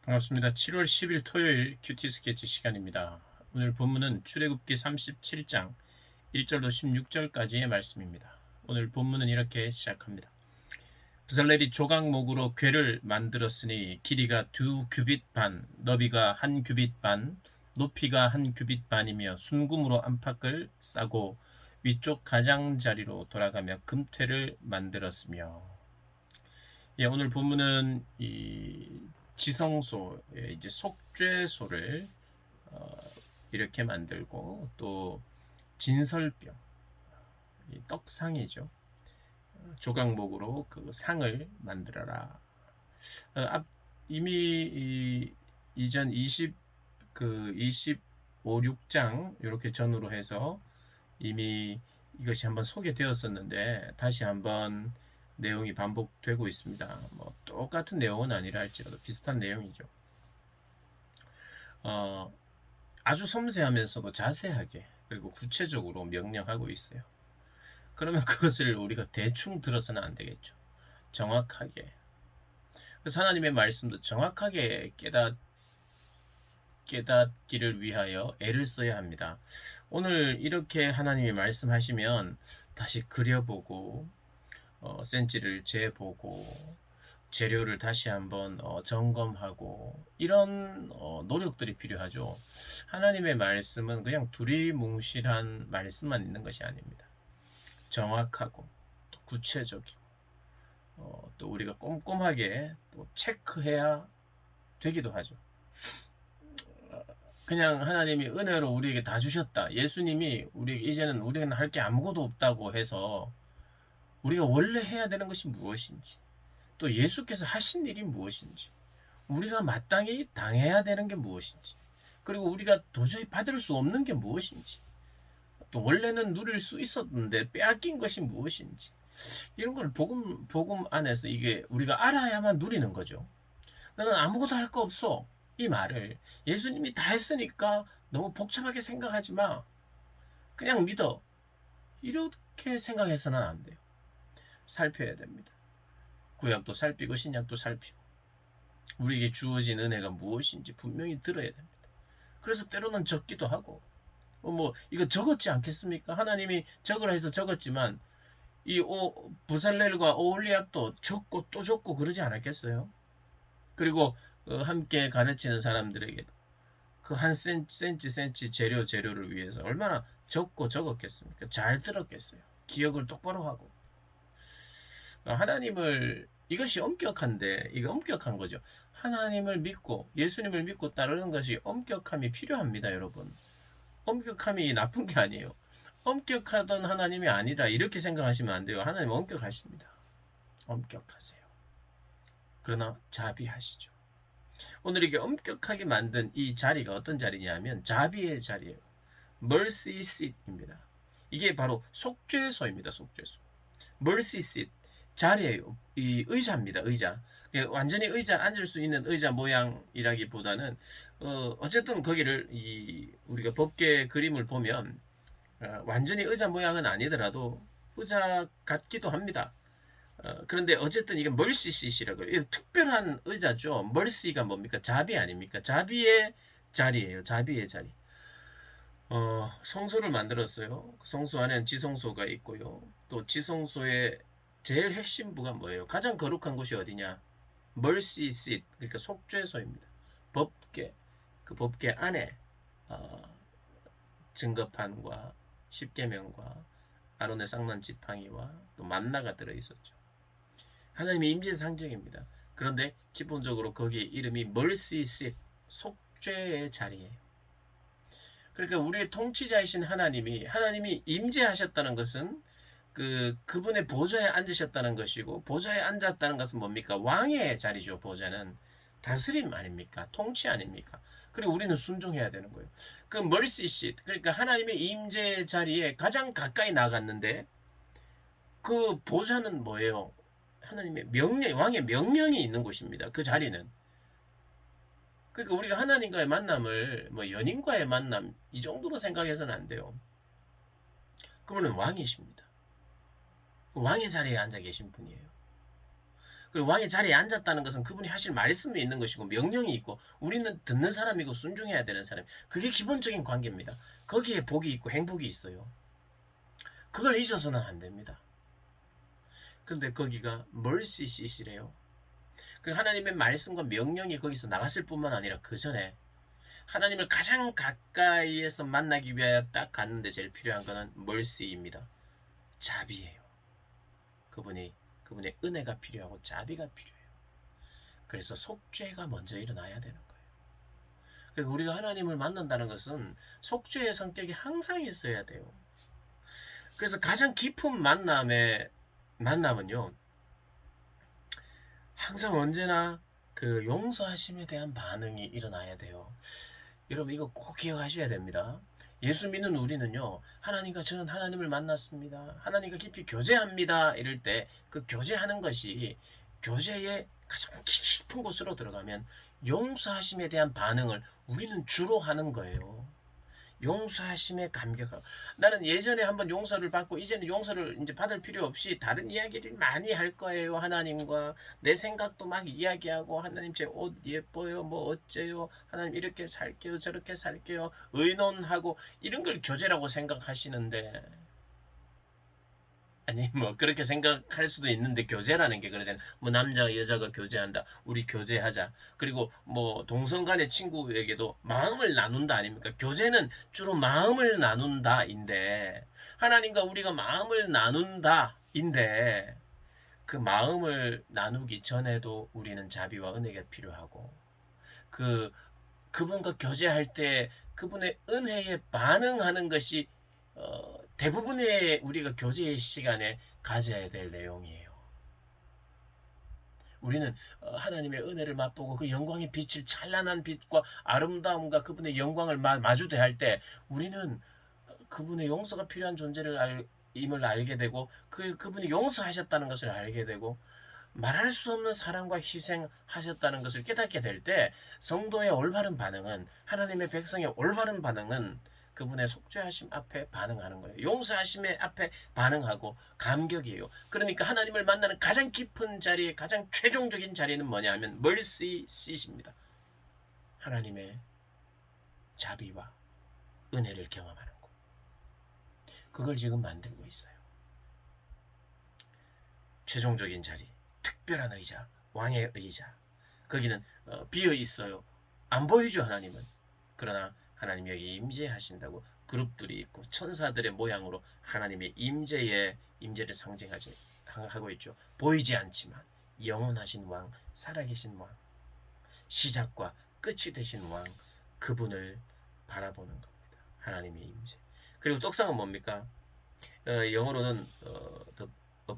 반갑습니다. 7월 10일 토요일 큐티 스케치 시간입니다. 오늘 본문은 출애굽기 37장 1절로 16절까지의 말씀입니다. 오늘 본문은 이렇게 시작합니다. 브살렐이 조각목으로 궤를 만들었으니 길이가 2규빗 반, 너비가 1규빗 반, 높이가 1규빗 반이며 순금으로 안팎을 싸고 위쪽 가장자리로 돌아가며 금태를 만들었으며. 오늘 본문은 이 지성소, 이제 속죄소를 이렇게 만들고, 또 진설병, 떡상이죠. 조각목으로 그 상을 만들어라. 이미 이전 25, 6장 이렇게 전후로 해서 이미 이것이 한번 소개되었었는데 다시 한번 내용이 반복되고 있습니다. 뭐 똑같은 내용은 아니라 할지라도 비슷한 내용이죠. 아주 섬세하면서도 자세하게 그리고 구체적으로 명령하고 있어요. 그러면 그것을 우리가 대충 들어서는 안 되겠죠. 정확하게. 그래서 하나님의 말씀도 정확하게 깨닫기를 위하여 애를 써야 합니다. 오늘 이렇게 하나님이 말씀하시면 다시 그려보고 센치를 재보고 재료를 다시 한번 점검하고 이런 노력들이 필요하죠. 하나님의 말씀은 그냥 두리뭉실한 말씀만 있는 것이 아닙니다. 정확하고 또 구체적이고 또 우리가 꼼꼼하게 또 체크해야 되기도 하죠. 그냥 하나님이 은혜로 우리에게 다 주셨다. 예수님이 우리에게 이제는 우리는 할 게 아무것도 없다고 해서 우리가 원래 해야 되는 것이 무엇인지, 또 예수께서 하신 일이 무엇인지, 우리가 마땅히 당해야 되는 게 무엇인지, 그리고 우리가 도저히 받을 수 없는 게 무엇인지, 또 원래는 누릴 수 있었는데 빼앗긴 것이 무엇인지, 이런 걸 복음 안에서 이게 우리가 알아야만 누리는 거죠. 나는 아무것도 할 거 없어. 이 말을 예수님이 다 했으니까 너무 복잡하게 생각하지 마. 그냥 믿어. 이렇게 생각해서는 안 돼요. 살펴야 됩니다. 구약도 살피고 신약도 살피고 우리에게 주어진 은혜가 무엇인지 분명히 들어야 됩니다. 그래서 때로는 적기도 하고 이거 적었지 않겠습니까? 하나님이 적으라 해서 적었지만 이 부살렐과 오홀리압도 적고 또 적고 그러지 않았겠어요? 그리고 함께 가르치는 사람들에게도 그 한 센치 재료를 위해서 얼마나 적고 적었겠습니까? 잘 들었겠어요. 기억을 똑바로 하고. 하나님을, 이것이 엄격한데 이거 엄격한 거죠. 하나님을 믿고 예수님을 믿고 따르는 것이 엄격함이 필요합니다. 여러분, 엄격함이 나쁜 게 아니에요. 엄격하던 하나님이 아니라 이렇게 생각하시면 안 돼요. 하나님 엄격하십니다. 엄격하세요. 그러나 자비하시죠. 오늘 이게 엄격하게 만든 이 자리가 어떤 자리냐면 자비의 자리예요. mercy seat입니다. 이게 바로 속죄소입니다. 속죄소. mercy seat 자리예요. 이 의자입니다. 의자. 완전히 의자 앉을 수 있는 의자 모양이라기보다는 어쨌든 거기를 우리가 법계 그림을 보면 완전히 의자 모양은 아니더라도 의자 같기도 합니다. 그런데 어쨌든 이게 멀시시라고 해요. 특별한 의자죠. 멀시가 뭡니까? 자비 아닙니까? 자비의 자리예요. 자비의 자리. 성소를 만들었어요. 성소 안에는 지성소가 있고요. 또 지성소의 제일 핵심부가 뭐예요? 가장 거룩한 곳이 어디냐? mercy seat, 그러니까 속죄소입니다. 법계, 그 법계 안에 증거판과 십계명과 아론의 쌍난 지팡이와 또 만나가 들어있었죠. 하나님의 임재 상징입니다. 그런데 기본적으로 거기에 이름이 mercy seat, 속죄의 자리예요. 그러니까 우리의 통치자이신 하나님이 임재하셨다는 것은 그분의 보좌에 앉으셨다는 것이고, 보좌에 앉았다는 것은 뭡니까? 왕의 자리죠. 보좌는 다스림 아닙니까? 통치 아닙니까? 그리고 우리는 순종해야 되는 거예요. 그 mercy seat, 그러니까 하나님의 임재 자리에 가장 가까이 나갔는데 그 보좌는 뭐예요? 하나님의 명령, 왕의 명령이 있는 곳입니다. 그 자리는. 그러니까 우리가 하나님과의 만남을 연인과의 만남 이 정도로 생각해서는 안 돼요. 그분은 왕이십니다. 왕의 자리에 앉아 계신 분이에요. 그리고 왕의 자리에 앉았다는 것은 그분이 하실 말씀이 있는 것이고 명령이 있고 우리는 듣는 사람이고 순종해야 되는 사람. 그게 기본적인 관계입니다. 거기에 복이 있고 행복이 있어요. 그걸 잊어서는 안 됩니다. 그런데 거기가 mercy seat이래요. 그 하나님의 말씀과 명령이 거기서 나갔을 뿐만 아니라 그 전에 하나님을 가장 가까이에서 만나기 위하여 딱 갔는데 제일 필요한 것은 mercy입니다. 자비예요. 그분의 은혜가 필요하고 자비가 필요해요. 그래서 속죄가 먼저 일어나야 되는 거예요. 그러니까 우리가 하나님을 만난다는 것은 속죄의 성격이 항상 있어야 돼요. 그래서 가장 깊은 만남은요, 항상 언제나 그 용서하심에 대한 반응이 일어나야 돼요. 여러분 이거 꼭 기억하셔야 됩니다. 예수 믿는 우리는요, 하나님과 저는 하나님을 만났습니다. 하나님과 깊이 교제합니다. 이럴 때 그 교제하는 것이 교제의 가장 깊은 곳으로 들어가면 용서하심에 대한 반응을 우리는 주로 하는 거예요. 용서하심에 감격하고. 나는 예전에 한번 용서를 받고 이제는 용서를 이제 받을 필요 없이 다른 이야기를 많이 할 거예요. 하나님과 내 생각도 막 이야기하고, 하나님 제 옷 예뻐요, 뭐 어째요, 하나님 이렇게 살게요, 저렇게 살게요, 의논하고, 이런 걸 교제라고 생각하시는데, 아니 뭐 그렇게 생각할 수도 있는데, 교제라는 게 그러잖아요. 뭐 남자가 여자가 교제한다, 우리 교제하자. 그리고 뭐 동성 간의 친구에게도 마음을 나눈다 아닙니까? 교제는 주로 마음을 나눈다인데, 하나님과 우리가 마음을 나눈다인데, 그 마음을 나누기 전에도 우리는 자비와 은혜가 필요하고, 그분과 교제할 때 그분의 은혜에 반응하는 것이 대부분의 우리가 교제의 시간에 가져야 될 내용이에요. 우리는 하나님의 은혜를 맛보고 그 영광의 빛을, 찬란한 빛과 아름다움과 그분의 영광을 마주대할 때 우리는 그분의 용서가 필요한 임을 알게 되고, 그분이 용서하셨다는 것을 알게 되고, 말할 수 없는 사랑과 희생하셨다는 것을 깨닫게 될 때, 성도의 올바른 반응은, 하나님의 백성의 올바른 반응은 그분의 속죄하심 앞에 반응하는 거예요. 용서하심의 앞에 반응하고 감격이에요. 그러니까 하나님을 만나는 가장 깊은 자리에, 가장 최종적인 자리는 뭐냐 하면 mercy seat입니다. 하나님의 자비와 은혜를 경험하는 것. 그걸 지금 만들고 있어요. 최종적인 자리, 특별한 의자, 왕의 의자. 거기는 비어 있어요. 안 보이죠, 하나님은. 그러나 하나님이 여기 임재하신다고 그룹들이 있고 천사들의 모양으로 하나님의 임재를 상징하고 있죠. 보이지 않지만 영원하신 왕, 살아계신 왕, 시작과 끝이 되신 왕, 그분을 바라보는 겁니다. 하나님의 임재. 그리고 떡상은 뭡니까? 영어로는 the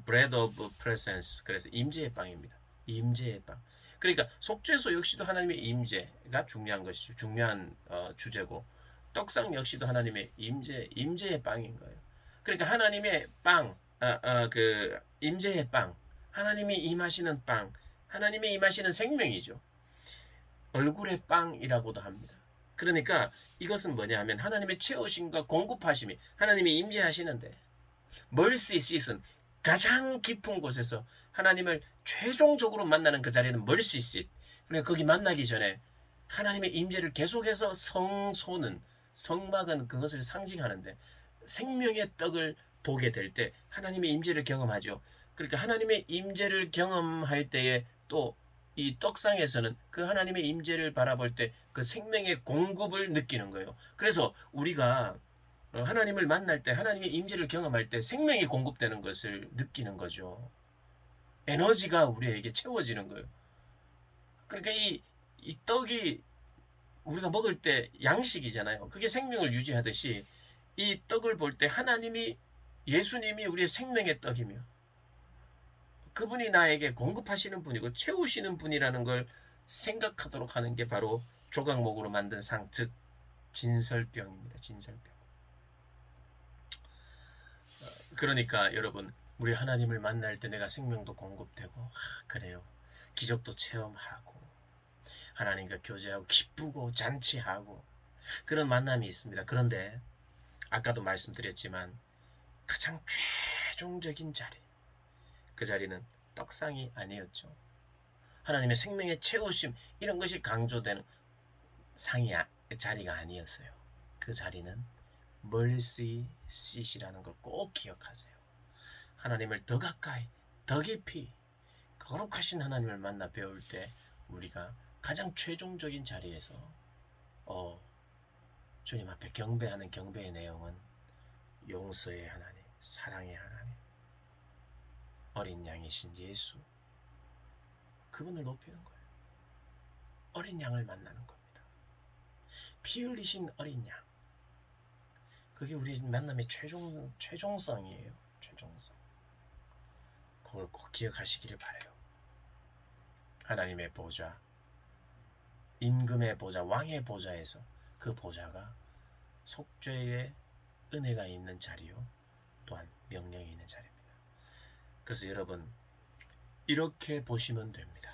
bread of presence. 그래서 임재의 빵입니다. 임재의 빵. 그러니까 속죄소 역시도 하나님의 임재가 중요한 것이죠. 중요한 주제고, 떡상 역시도 하나님의 임재의 빵인 거예요. 그러니까 하나님의 빵, 그 임재의 빵, 하나님이 임하시는 빵, 하나님이 임하시는 생명이죠. 얼굴의 빵이라고도 합니다. 그러니까 이것은 뭐냐 하면 하나님의 채우심과 공급하심이, 하나님이 임재하시는데, 멀시 시즌, 가장 깊은 곳에서 하나님을 최종적으로 만나는 그 자리는 멀시 시. 그러니까 거기 만나기 전에 하나님의 임재를 계속해서 성막은 그것을 상징하는데, 생명의 떡을 보게 될 때 하나님의 임재를 경험하죠. 그러니까 하나님의 임재를 경험할 때에 또 이 떡상에서는 그 하나님의 임재를 바라볼 때 그 생명의 공급을 느끼는 거예요. 그래서 우리가 하나님을 만날 때, 하나님의 임재를 경험할 때 생명이 공급되는 것을 느끼는 거죠. 에너지가 우리에게 채워지는 거예요. 그러니까 이 떡이 우리가 먹을 때 양식이잖아요. 그게 생명을 유지하듯이 이 떡을 볼 때 예수님이 우리의 생명의 떡이며 그분이 나에게 공급하시는 분이고 채우시는 분이라는 걸 생각하도록 하는 게 바로 조각목으로 만든 상, 즉 진설병입니다. 진설병. 그러니까 여러분, 우리 하나님을 만날 때 내가 생명도 공급되고, 그래요, 기적도 체험하고, 하나님과 교제하고 기쁘고 잔치하고, 그런 만남이 있습니다. 그런데 아까도 말씀드렸지만 가장 최종적인 자리, 그 자리는 떡상이 아니었죠. 하나님의 생명의 채우심 이런 것이 강조되는 자리가 아니었어요. 그 자리는 mercy seat이라는 걸 꼭 기억하세요. 하나님을 더 가까이, 더 깊이 거룩하신 하나님을 만나 배울 때 우리가 가장 최종적인 자리에서 주님 앞에 경배하는 경배의 내용은 용서의 하나님, 사랑의 하나님, 어린 양이신 예수, 그분을 높이는 거예요. 어린 양을 만나는 겁니다. 피 흘리신 어린 양. 그게 우리 만남의 최종성이에요. 최종성. 그걸 꼭 기억하시기를 바라요. 하나님의 보좌, 임금의 보좌, 왕의 보좌에서 그 보좌가 속죄의 은혜가 있는 자리요, 또한 명령이 있는 자리입니다. 그래서 여러분 이렇게 보시면 됩니다.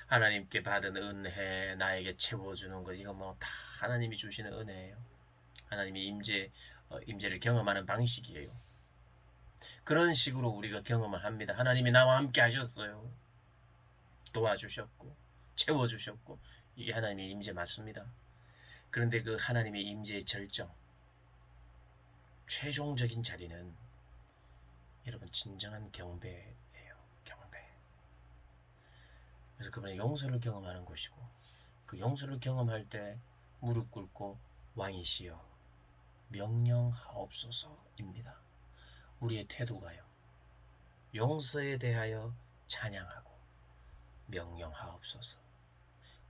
하나님께 받은 은혜, 나에게 채워주는 것, 이거 뭐 다 하나님이 주시는 은혜예요. 하나님이 임재를 경험하는 방식이에요. 그런 식으로 우리가 경험을 합니다. 하나님이 나와 함께 하셨어요. 도와주셨고 채워주셨고, 이게 하나님의 임재 맞습니다. 그런데 그 하나님의 임재의 절정, 최종적인 자리는 여러분 진정한 경배예요. 경배. 그래서 그분의 용서를 경험하는 것이고, 그 용서를 경험할 때 무릎 꿇고 왕이시여 명령하옵소서입니다. 우리의 태도가요, 용서에 대하여 찬양하고 명령하옵소서,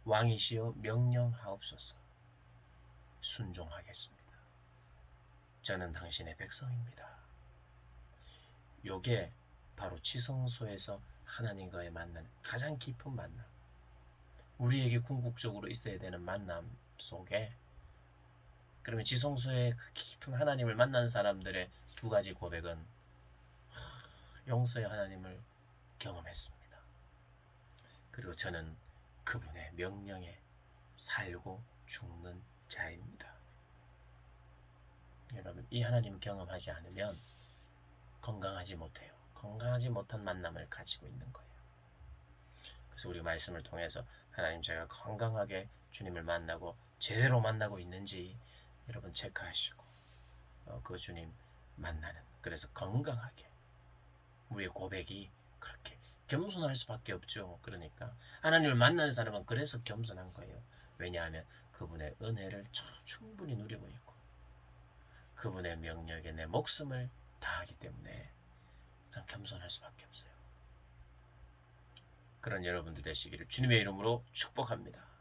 왕이시여 명령하옵소서, 순종하겠습니다. 저는 당신의 백성입니다. 요게 바로 지성소에서 하나님과의 만남, 가장 깊은 만남, 우리에게 궁극적으로 있어야 되는 만남 속에, 그러면 지성소에 그 깊은 하나님을 만난 사람들의 두 가지 고백은 용서의 하나님을 경험했습니다. 그리고 저는 그분의 명령에 살고 죽는 자입니다. 여러분, 이 하나님 경험하지 않으면 건강하지 못해요. 건강하지 못한 만남을 가지고 있는 거예요. 그래서 우리 말씀을 통해서 하나님, 제가 건강하게 주님을 만나고 제대로 만나고 있는지 여러분 체크하시고, 그 주님 만나는, 그래서 건강하게 우리의 고백이 그렇게 겸손할 수밖에 없죠. 그러니까 하나님을 만난 사람은 그래서 겸손한 거예요. 왜냐하면 그분의 은혜를 충분히 누리고 있고 그분의 명령에 내 목숨을 다하기 때문에 겸손할 수밖에 없어요. 그런 여러분들 되시기를 주님의 이름으로 축복합니다.